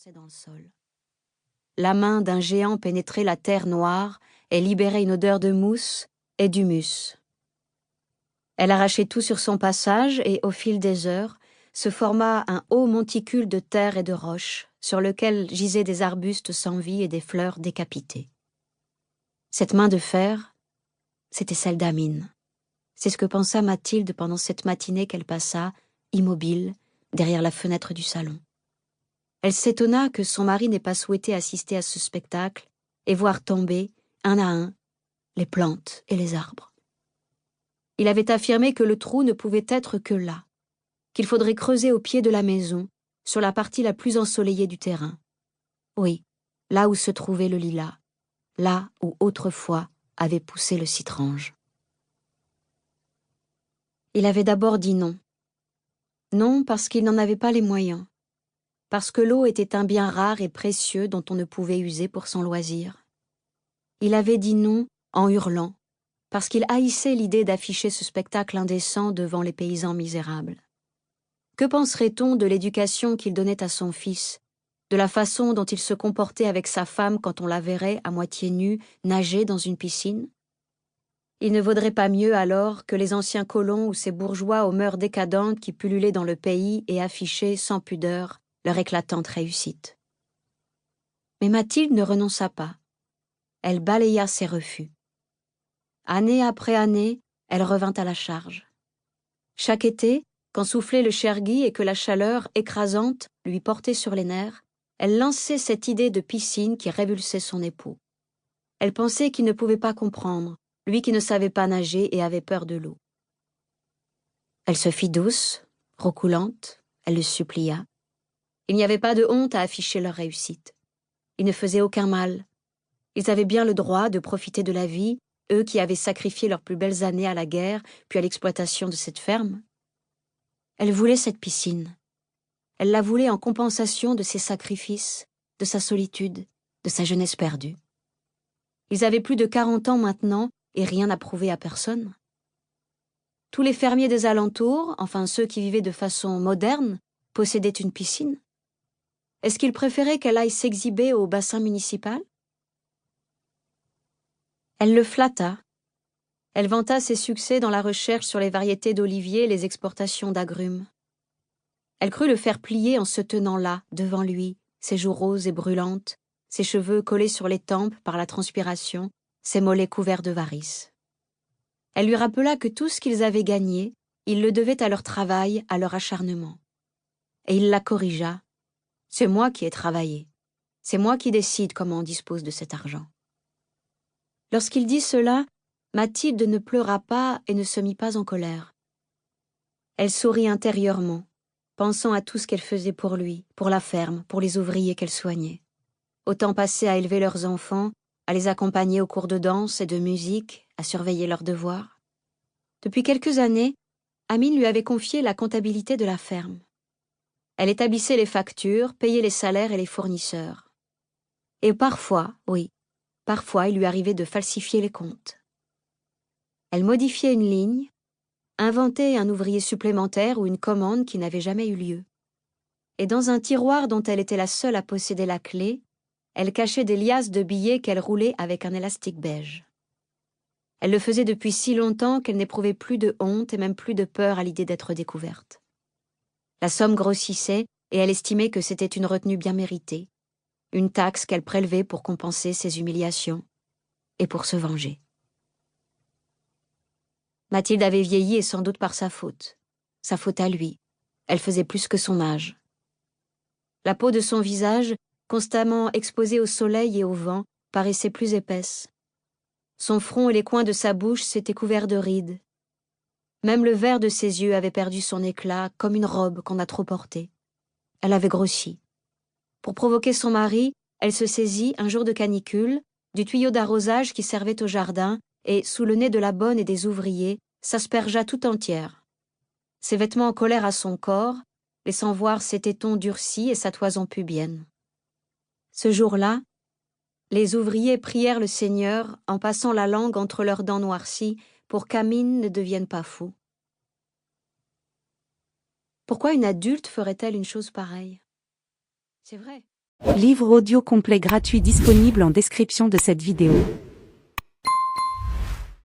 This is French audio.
s'enfonçait dans le sol. La main d'un géant pénétrait la terre noire et libérait une odeur de mousse et d'humus. Elle arrachait tout sur son passage et, au fil des heures, se forma un haut monticule de terre et de roches, sur lequel gisaient des arbustes sans vie et des fleurs décapitées. Cette main de fer, c'était celle d'Amine. C'est ce que pensa Mathilde pendant cette matinée qu'elle passa, immobile, derrière la fenêtre du salon. Elle s'étonna que son mari n'ait pas souhaité assister à ce spectacle et voir tomber, un à un, les plantes et les arbres. Il avait affirmé que le trou ne pouvait être que là, qu'il faudrait creuser au pied de la maison, sur la partie la plus ensoleillée du terrain. Oui, là où se trouvait le lilas, là où autrefois avait poussé le citrange. Il avait d'abord dit non. Non parce qu'il n'en avait pas les moyens, parce que l'eau était un bien rare et précieux dont on ne pouvait user pour son loisir. Il avait dit non en hurlant, parce qu'il haïssait l'idée d'afficher ce spectacle indécent devant les paysans misérables. Que penserait-on de l'éducation qu'il donnait à son fils, de la façon dont il se comportait avec sa femme quand on la verrait, à moitié nue, nager dans une piscine? Il ne vaudrait pas mieux alors que les anciens colons ou ces bourgeois aux mœurs décadentes qui pullulaient dans le pays et affichaient, sans pudeur, leur éclatante réussite. Mais Mathilde ne renonça pas. Elle balaya ses refus. Année après année, elle revint à la charge. Chaque été, quand soufflait le chergui et que la chaleur écrasante lui portait sur les nerfs, elle lançait cette idée de piscine qui révulsait son époux. Elle pensait qu'il ne pouvait pas comprendre, lui qui ne savait pas nager et avait peur de l'eau. Elle se fit douce, roucoulante, elle le supplia. Il n'y avait pas de honte à afficher leur réussite. Ils ne faisaient aucun mal. Ils avaient bien le droit de profiter de la vie, eux qui avaient sacrifié leurs plus belles années à la guerre, puis à l'exploitation de cette ferme. Elle voulait cette piscine. Elle la voulait en compensation de ses sacrifices, de sa solitude, de sa jeunesse perdue. Ils avaient plus de 40 ans maintenant et rien à prouver à personne. Tous les fermiers des alentours, enfin ceux qui vivaient de façon moderne, possédaient une piscine. Est-ce qu'ils préféraient qu'elle aille s'exhiber au bassin municipal? Elle le flatta. Elle vanta ses succès dans la recherche sur les variétés d'oliviers et les exportations d'agrumes. Elle crut le faire plier en se tenant là, devant lui, ses joues roses et brûlantes, ses cheveux collés sur les tempes par la transpiration, ses mollets couverts de varices. Elle lui rappela que tout ce qu'ils avaient gagné, ils le devaient à leur travail, à leur acharnement. Et il la corrigea. « C'est moi qui ai travaillé. C'est moi qui décide comment on dispose de cet argent. » Lorsqu'il dit cela, Mathilde ne pleura pas et ne se mit pas en colère. Elle sourit intérieurement, pensant à tout ce qu'elle faisait pour lui, pour la ferme, pour les ouvriers qu'elle soignait. Autant passé à élever leurs enfants, à les accompagner aux cours de danse et de musique, à surveiller leurs devoirs. Depuis quelques années, Amine lui avait confié la comptabilité de la ferme. Elle établissait les factures, payait les salaires et les fournisseurs. Et parfois, oui, parfois il lui arrivait de falsifier les comptes. Elle modifiait une ligne, inventait un ouvrier supplémentaire ou une commande qui n'avait jamais eu lieu. Et dans un tiroir dont elle était la seule à posséder la clé, elle cachait des liasses de billets qu'elle roulait avec un élastique beige. Elle le faisait depuis si longtemps qu'elle n'éprouvait plus de honte et même plus de peur à l'idée d'être découverte. La somme grossissait et elle estimait que c'était une retenue bien méritée, une taxe qu'elle prélevait pour compenser ses humiliations et pour se venger. Mathilde avait vieilli et sans doute par sa faute à lui. Elle faisait plus que son âge. La peau de son visage, constamment exposée au soleil et au vent, paraissait plus épaisse. Son front et les coins de sa bouche s'étaient couverts de rides. Même le vert de ses yeux avait perdu son éclat, comme une robe qu'on a trop portée. Elle avait grossi. Pour provoquer son mari, elle se saisit, un jour de canicule, du tuyau d'arrosage qui servait au jardin et, sous le nez de la bonne et des ouvriers, s'aspergea tout entière. Ses vêtements collèrent à son corps, laissant voir ses tétons durcis et sa toison pubienne. Ce jour-là, les ouvriers prièrent le Seigneur en passant la langue entre leurs dents noircies pour qu'Amine ne devienne pas fou. Pourquoi une adulte ferait-elle une chose pareille? C'est vrai. Livre audio complet gratuit disponible en description de cette vidéo.